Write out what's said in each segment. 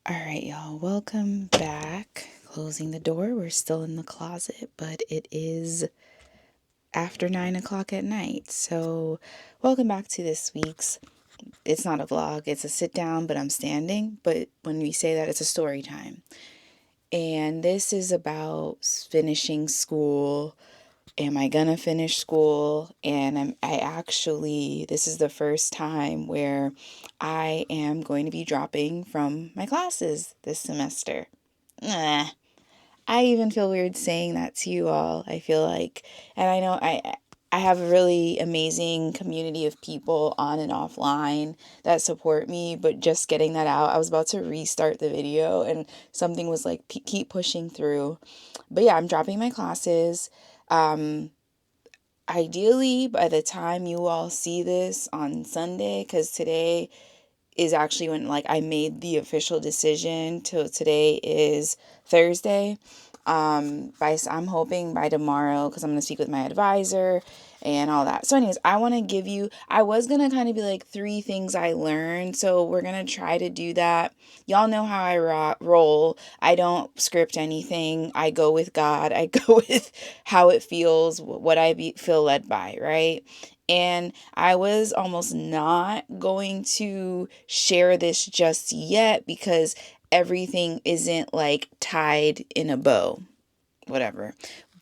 All right, y'all, welcome back. Closing the door. We're still in the closet, but it is after 9 o'clock at night. So, welcome back to this week's. It's not a vlog, it's a sit down, but I'm standing. But when we say that, it's a story time. And this is about finishing school. Am I gonna finish school? And this is the first time where I am going to be dropping from my classes this semester. Nah, I even feel weird saying that to you all. I feel like, and I know I have a really amazing community of people on and offline that support me, but just getting that out, I was about to restart the video and something was like, keep pushing through. But yeah, I'm dropping my classes. Ideally, by the time you all see this on Sunday, because today is actually when I made the official decision. Till today is Thursday. I'm hoping by tomorrow, because I'm going to speak with my advisor and all that. So anyways, I was going to kind of be like 3 things I learned. So we're going to try to do that. Y'all know how I roll. I don't script anything. I go with God. I go with how it feels, what feel led by, right? And I was almost not going to share this just yet because everything isn't tied in a bow, whatever.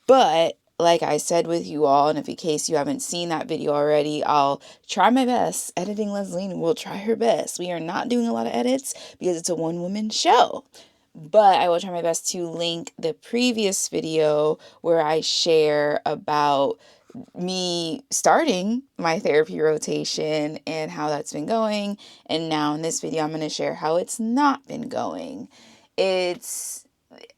But like I said with you all, and if in case you haven't seen that video already, I'll try my best. Editing Les-leen will try her best. We are not doing a lot of edits because it's a one-woman show. But I will try my best to link the previous video where I share about me starting my therapy rotation and how that's been going. And now in this video, I'm going to share how it's not been going.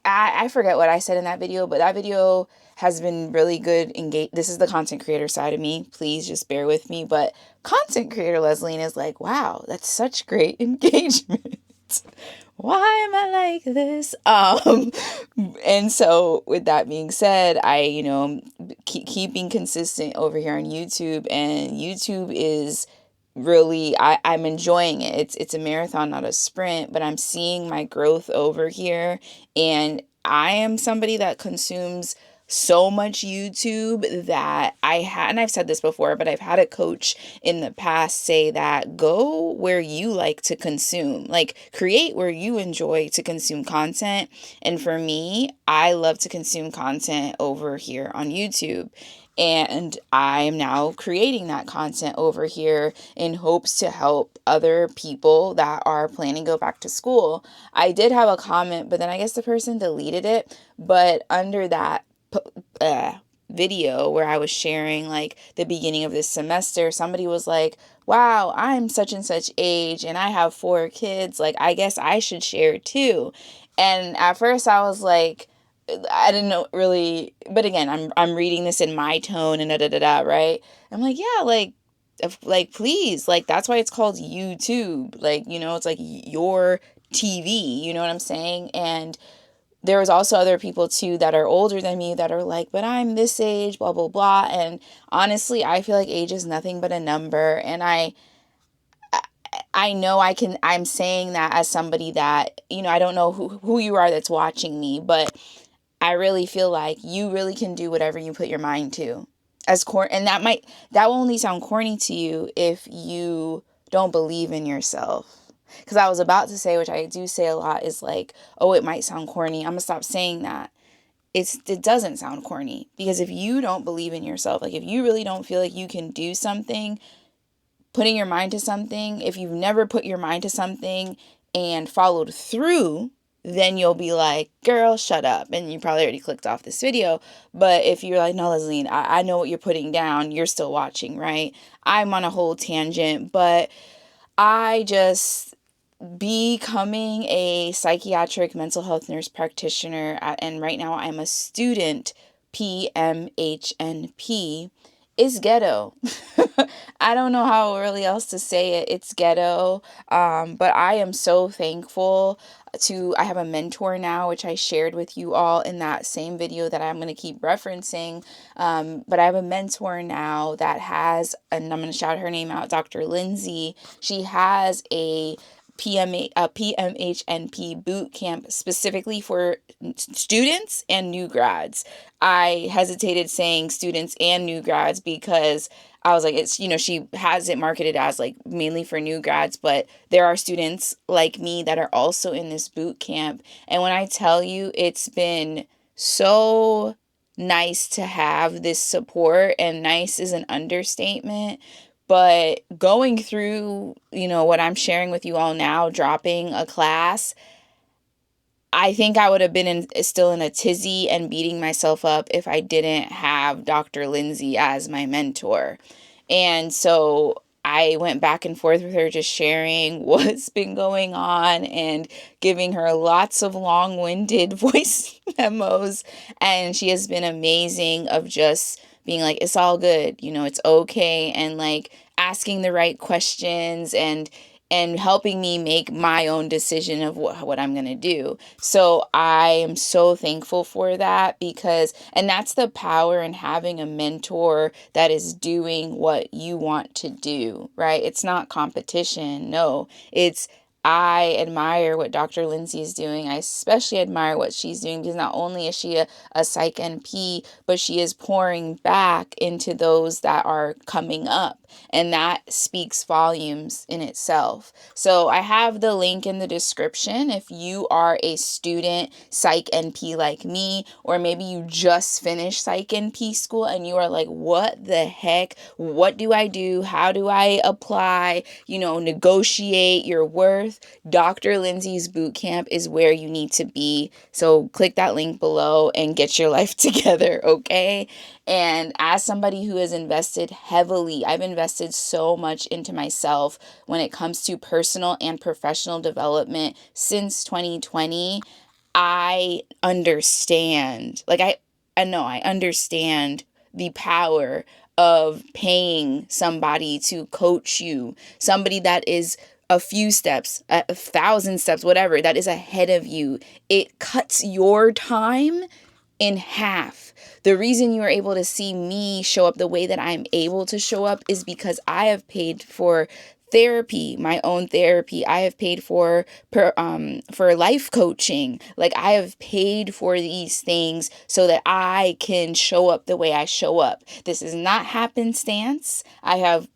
I forget what I said in that video, but that video has been really good. This is the content creator side of me. Please just bear with me. But content creator Les-leen is like, wow, that's such great engagement. Why am I like this? And so with that being said, I keeping consistent over here on YouTube, and YouTube is really, I'm enjoying it. It's a marathon, not a sprint, but I'm seeing my growth over here. And I am somebody that consumes so much YouTube that and I've said this before, but I've had a coach in the past say that go where you like to consume, create where you enjoy to consume content. And for me, I love to consume content over here on YouTube. And I'm now creating that content over here in hopes to help other people that are planning to go back to school. I did have a comment, but then I guess the person deleted it. But under that video where I was sharing the beginning of this semester, somebody was like, wow, I'm such and such age and I have 4 kids. I guess I should share too. And at first I was like, I didn't know really, but again, I'm reading this in my tone and right? I'm like, yeah, please, that's why it's called YouTube. It's like your TV, you know what I'm saying? And there was also other people too that are older than me that are like, but I'm this age, blah, blah, blah. And honestly, I feel like age is nothing but a number. And I know I'm saying that as somebody that, I don't know who you are that's watching me, but I really feel like you really can do whatever you put your mind to. And that will only sound corny to you if you don't believe in yourself. Because I was about to say, which I do say a lot, is oh, it might sound corny. I'm going to stop saying that. It doesn't sound corny. Because if you don't believe in yourself, if you really don't feel like you can do something, putting your mind to something, if you've never put your mind to something and followed through, then you'll be like, girl, shut up. And you probably already clicked off this video. But if you're like, no, Les-leen, I know what you're putting down. You're still watching, right? I'm on a whole tangent, but I just becoming a psychiatric mental health nurse practitioner, and right now I'm a student PMHNP, is ghetto. I don't know how really else to say it. It's ghetto. But I am so thankful I have a mentor now, which I shared with you all in that same video that I'm going to keep referencing. But I have a mentor now that has, and I'm going to shout her name out, Dr. Lindsay. She has a PMHNP boot camp specifically for students and new grads. I hesitated saying students and new grads because I was like, it's, she has it marketed as like mainly for new grads, but there are students like me that are also in this boot camp. And when I tell you, it's been so nice to have this support, and nice is an understatement. But going through, what I'm sharing with you all now, dropping a class, I think I would have been still in a tizzy and beating myself up if I didn't have Dr. Lindsay as my mentor. And so I went back and forth with her, just sharing what's been going on and giving her lots of long-winded voice memos. And she has been amazing of just being like, it's all good, it's okay. And like asking the right questions and helping me make my own decision of what I'm going to do. So I am so thankful for that, and that's the power in having a mentor that is doing what you want to do, right? It's not competition. No, I admire what Dr. Lindsay is doing. I especially admire what she's doing because not only is she a Psych NP, but she is pouring back into those that are coming up. And that speaks volumes in itself. So I have the link in the description if you are a student Psych NP like me, or maybe you just finished Psych NP school and you are like, what the heck? What do I do? How do I apply? Negotiate your worth. Dr. Lindsay's bootcamp is where you need to be. So click that link below and get your life together, okay? And as somebody who has invested heavily, I've invested so much into myself when it comes to personal and professional development since 2020. I understand. I know I understand the power of paying somebody to coach you, somebody that is a few steps, 1,000 steps, whatever, that is ahead of you. It cuts your time in half. The reason you are able to see me show up the way that I'm able to show up is because I have paid for therapy, my own therapy. I have paid for life coaching. Like, I have paid for these things so that I can show up the way I show up. This is not happenstance. I have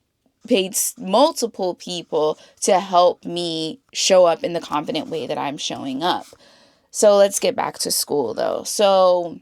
paid multiple people to help me show up in the confident way that I'm showing up. So let's get back to school though. So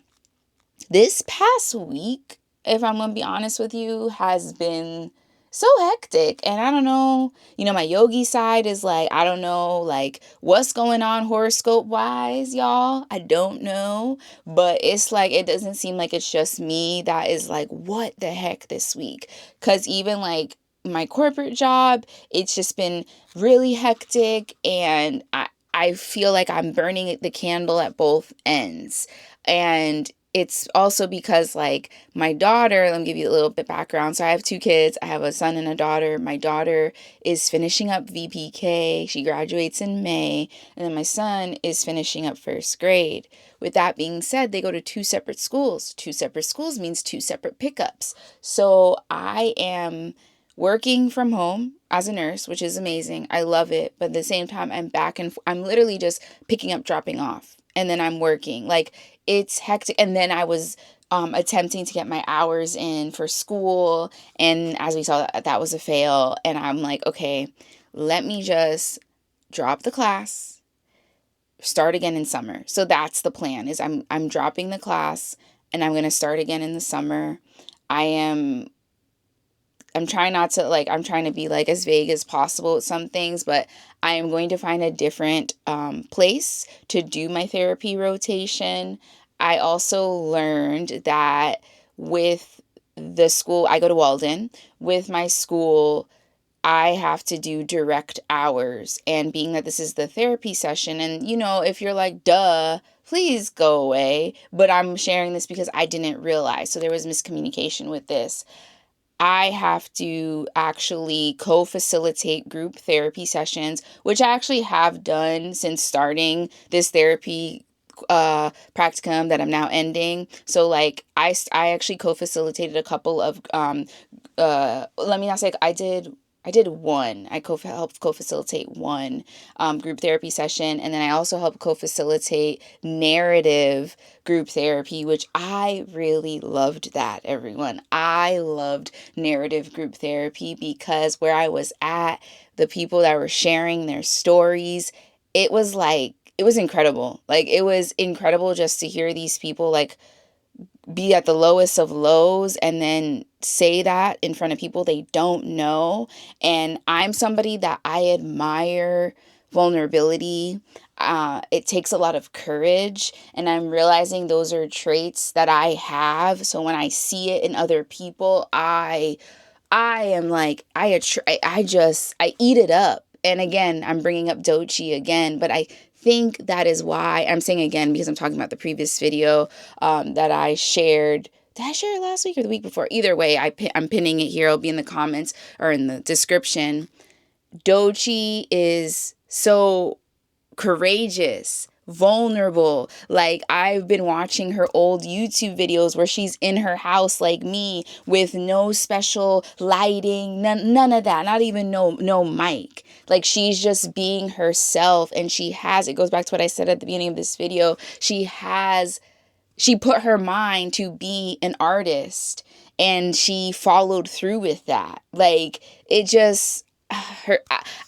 this past week, if I'm going to be honest with you, has been so hectic. And I don't know, my yogi side is like, I don't know, like what's going on horoscope wise, y'all. I don't know. But it's like, it doesn't seem like it's just me that is like, what the heck this week? Because even like my corporate job, it's just been really hectic. And I feel like I'm burning the candle at both ends. And it's also because like my daughter, let me give you a little bit background. So I have 2 kids. I have a son and a daughter. My daughter is finishing up VPK. She graduates in May. And then my son is finishing up 1st grade. With that being said, they go to 2 separate schools. 2 separate schools means 2 separate pickups. So I am working from home as a nurse, which is amazing. I love it. But at the same time, I'm literally just picking up, dropping off. And then I'm working. Like, it's hectic. And then I was attempting to get my hours in for school. And as we saw, that was a fail. And I'm like, okay, let me just drop the class, start again in summer. So that's the plan, is I'm dropping the class and I'm going to start again in the summer. I'm trying not to, I'm trying to be like as vague as possible with some things, but I am going to find a different place to do my therapy rotation. I also learned that with the school, I go to Walden, with my school, I have to do direct hours. And being that this is the therapy session, and if you're like, duh, please go away. But I'm sharing this because I didn't realize. So there was miscommunication with this. I have to actually co-facilitate group therapy sessions, which I actually have done since starting this therapy practicum that I'm now ending. So like I actually co-facilitated a couple of let me not say I I did one. I helped co-facilitate one group therapy session. And then I also helped co-facilitate narrative group therapy, which I really loved that, everyone. I loved narrative group therapy because where I was at, the people that were sharing their stories, it was incredible. Like, it was incredible just to hear these people, like, be at the lowest of lows and then say that in front of people they don't know. And I'm somebody that I admire vulnerability. It takes a lot of courage, and I'm realizing those are traits that I have. So when I see it in other people, I am like, I eat it up. And again, I'm bringing up Dochi again, but I think that is why I'm saying again, because I'm talking about the previous video that I shared. Did I share it last week or the week before? Either way, I'm pinning it here. It'll be in the comments or in the description. Dochi is so courageous, vulnerable. Like, I've been watching her old YouTube videos where she's in her house like me with no special lighting, none of that, not even no mic. Like, she's just being herself, and it goes back to what I said at the beginning of this video. She put her mind to be an artist, and she followed through with that. Like, it just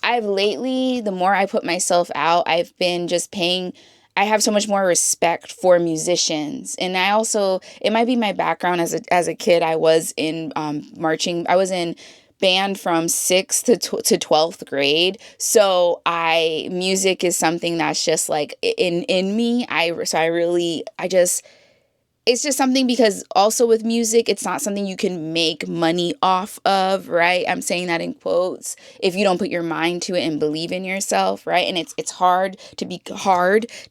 I've lately, the more I put myself out, I've been just I have so much more respect for musicians. And I also, it might be my background as a kid. I was in marching. I was in band from 6th to 12th grade. So music is something that's just like in me. It's just something, because also with music, it's not something you can make money off of, right? I'm saying that in quotes. If you don't put your mind to it and believe in yourself, right? And it's hard to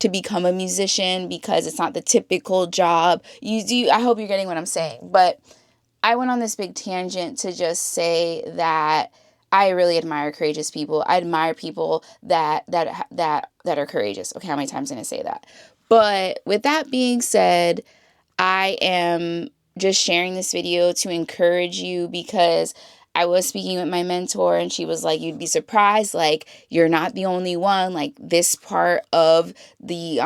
become a musician because it's not the typical job you do. I hope you're getting what I'm saying. But I went on this big tangent to just say that I really admire courageous people. I admire people that are courageous. Okay, how many times am I gonna say that? But with that being said, I am just sharing this video to encourage you, because I was speaking with my mentor and she was like, you'd be surprised, like, you're not the only one. Like, this part of the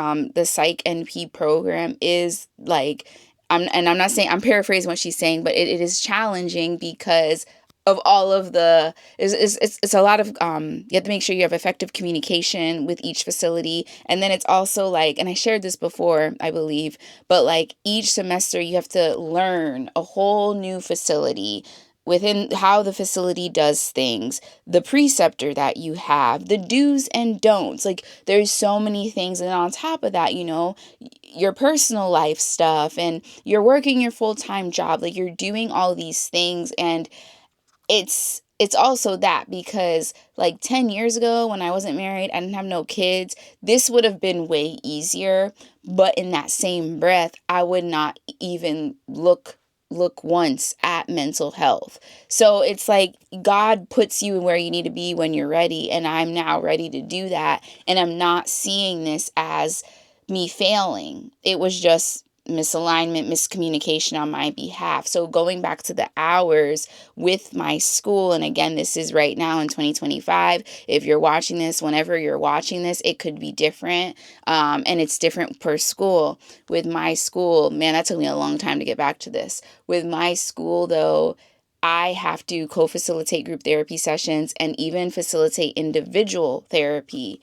Psych NP program is like, I'm not saying, I'm paraphrasing what she's saying, but it is challenging because of all of it's a lot of, you have to make sure you have effective communication with each facility. And then it's also like, and I shared this before, I believe, but like each semester you have to learn a whole new facility within how the facility does things, the preceptor that you have, the do's and don'ts. Like, there's so many things. And on top of that, your personal life stuff, and you're working your full-time job. Like, you're doing all these things, and it's also that, because like 10 years ago when I wasn't married, I didn't have no kids, this would have been way easier. But in that same breath, I would not even look once at mental health. So it's like God puts you where you need to be when you're ready. And I'm now ready to do that. And I'm not seeing this as me failing. It was just misalignment, miscommunication on my behalf. So going back to the hours with my school, and again, this is right now in 2025. If you're watching this, whenever you're watching this, it could be different. And it's different per school. With my school, man, that took me a long time to get back to this. With my school, though, I have to co-facilitate group therapy sessions and even facilitate individual therapy.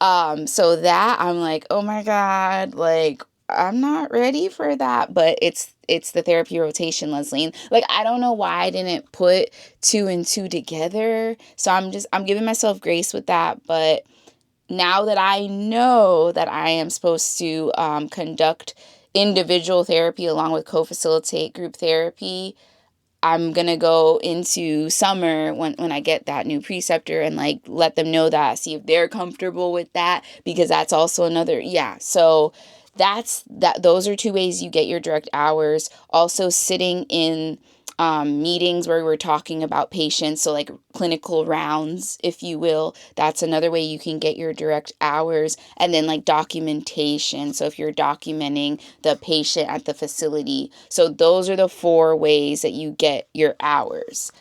So that I'm like, oh my God, like, I'm not ready for that. But it's the therapy rotation, Les-leen. Like, I don't know why I didn't put 2 and 2 together. So I'm giving myself grace with that. But now that I know that I am supposed to conduct individual therapy along with co-facilitate group therapy, I'm going to go into summer when I get that new preceptor and like let them know that, see if they're comfortable with that, because that's also another, yeah. So those are 2 ways you get your direct hours. Also sitting in meetings where we're talking about patients, so like clinical rounds, if you will. That's another way you can get your direct hours. And then like documentation. So if you're documenting the patient at the facility. So those are the 4 ways that you get your hours.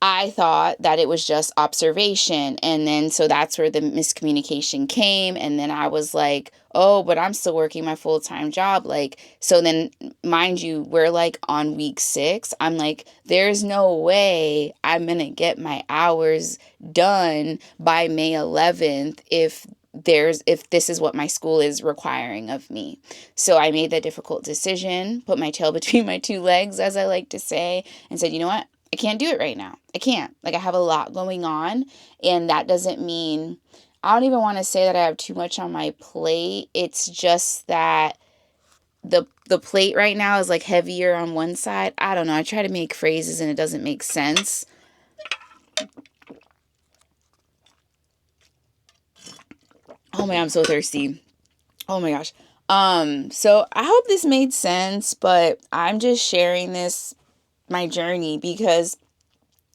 I thought that it was just observation. And then, so that's where the miscommunication came. And then I was like, oh, but I'm still working my full-time job. Like, so then, mind you, we're like on week 6. I'm like, there's no way I'm going to get my hours done by May 11th if this is what my school is requiring of me. So I made that difficult decision, put my tail between my 2 legs, as I like to say, and said, you know what? I can't do it right now. I can't. Like, I have a lot going on, and that doesn't mean, I don't even want to say that I have too much on my plate. It's just that the plate right now is like heavier on one side. I don't know. I try to make phrases and it doesn't make sense. Oh my God, I'm so thirsty. Oh my gosh. So I hope this made sense, but I'm just sharing my journey, because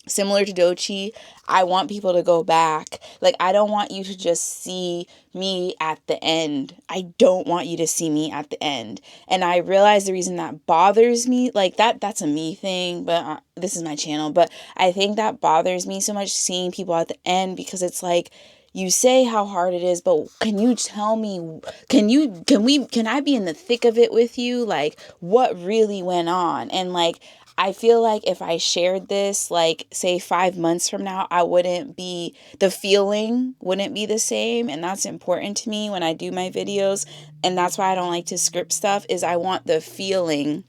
similar to Dochi, I want people to go back. Like, I don't want you to just see me at the end. I don't want you to see me at the end. And I realize the reason that bothers me, like that's a me thing, but this is my channel. But I think that bothers me so much, seeing people at the end, because it's like, you say how hard it is, but can you tell me, can I be in the thick of it with you? Like, what really went on? And like, I feel like if I shared this, like, say 5 months from now, the feeling wouldn't be the same. And that's important to me when I do my videos. And that's why I don't like to script stuff, is I want the feeling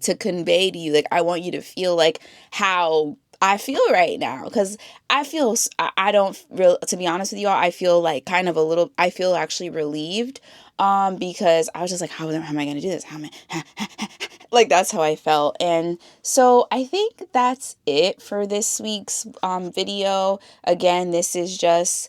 to convey to you. Like, I want you to feel like how I feel right now, because I don't really, to be honest with you all, I feel like I feel actually relieved, because I was just like, how am I going to do this? Like, that's how I felt. And so I think that's it for this week's video. Again, this is just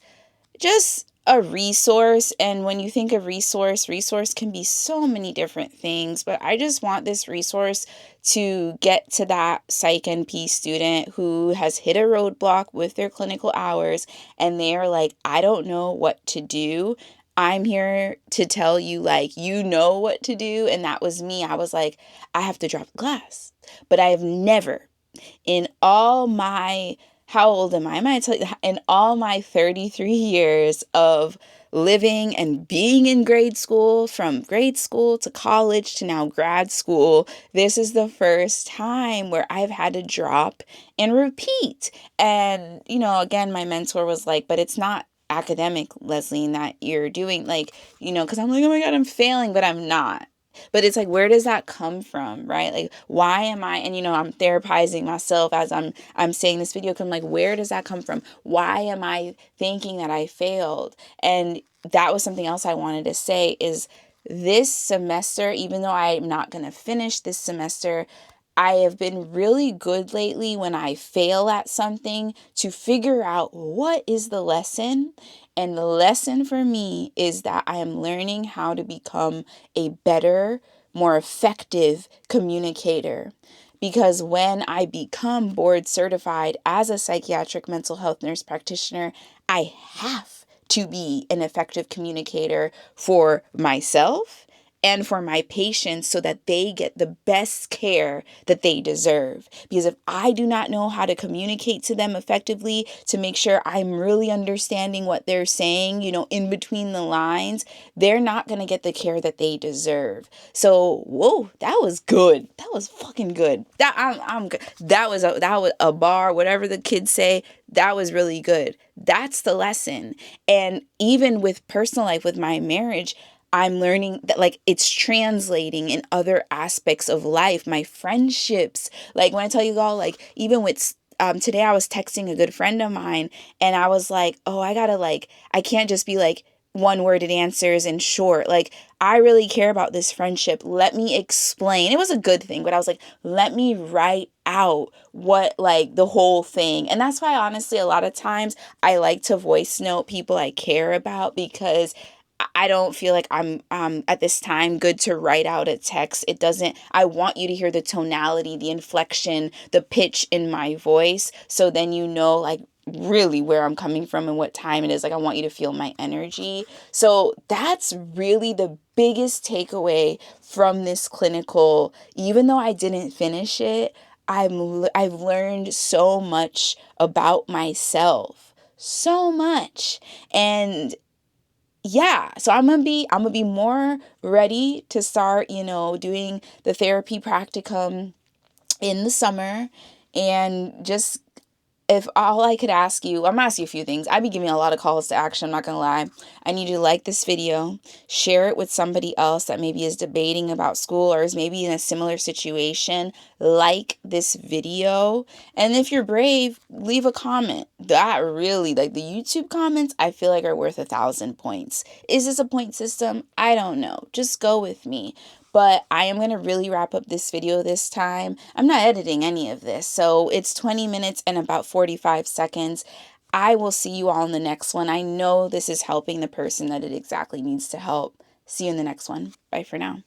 a resource. And when you think of resource can be so many different things, but I just want this resource to get to that Psych NP student who has hit a roadblock with their clinical hours and they're like, I don't know what to do. I'm here to tell you, like, you know what to do. And that was me. I was like, I have to drop the class. But I have never, in all my, how old am I? I might tell you, in all my 33 years of living and being in grade school, from grade school to college to now grad school, this is the first time where I've had to drop and repeat. And, again, my mentor was like, but it's not academic, Les-leen, that you're doing, like, because I'm like, oh my God, I'm failing, but I'm not. But it's like, where does that come from, right? Like, why am I, and I'm therapizing myself as I'm saying this video, because I'm like, where does that come from? Why am I thinking that I failed? And that was something else I wanted to say, is this semester, even though I'm not going to finish this semester, I have been really good lately when I fail at something to figure out what is the lesson. And the lesson for me is that I am learning how to become a better, more effective communicator. Because when I become board certified as a psychiatric mental health nurse practitioner, I have to be an effective communicator for myself and for my patients, so that they get the best care that they deserve. Because if I do not know how to communicate to them effectively, to make sure I'm really understanding what they're saying, in between the lines, they're not going to get the care that they deserve. So, whoa, that was good. That was fucking good. I'm good. That was a bar, whatever the kids say. That was really good. That's the lesson. And even with personal life, with my marriage, I'm learning that, like, it's translating in other aspects of life, my friendships. Like, when I tell you all, like, even with, today I was texting a good friend of mine and I was like, oh, I can't just be like one-worded answers and short. Like, I really care about this friendship. Let me explain. It was a good thing, but I was like, let me write out what, like, the whole thing. And that's why, honestly, a lot of times I like to voice note people I care about, because I don't feel like I'm at this time good to write out a text. I want you to hear the tonality, the inflection, the pitch in my voice. So then like, really where I'm coming from and what time it is. Like, I want you to feel my energy. So that's really the biggest takeaway from this clinical. Even though I didn't finish it, I've learned so much about myself, so much. And yeah, so I'm gonna be more ready to start, doing the therapy practicum in the summer. And just, if all I could ask you, I'm gonna ask you a few things. I'd be giving a lot of calls to action, I'm not gonna lie. I need you to like this video, share it with somebody else that maybe is debating about school or is maybe in a similar situation. Like this video. And if you're brave, leave a comment. That really, like the YouTube comments, I feel like are worth 1,000 points. Is this a point system? I don't know. Just go with me. But I am going to really wrap up this video this time. I'm not editing any of this. So it's 20 minutes and about 45 seconds. I will see you all in the next one. I know this is helping the person that it exactly needs to help. See you in the next one. Bye for now.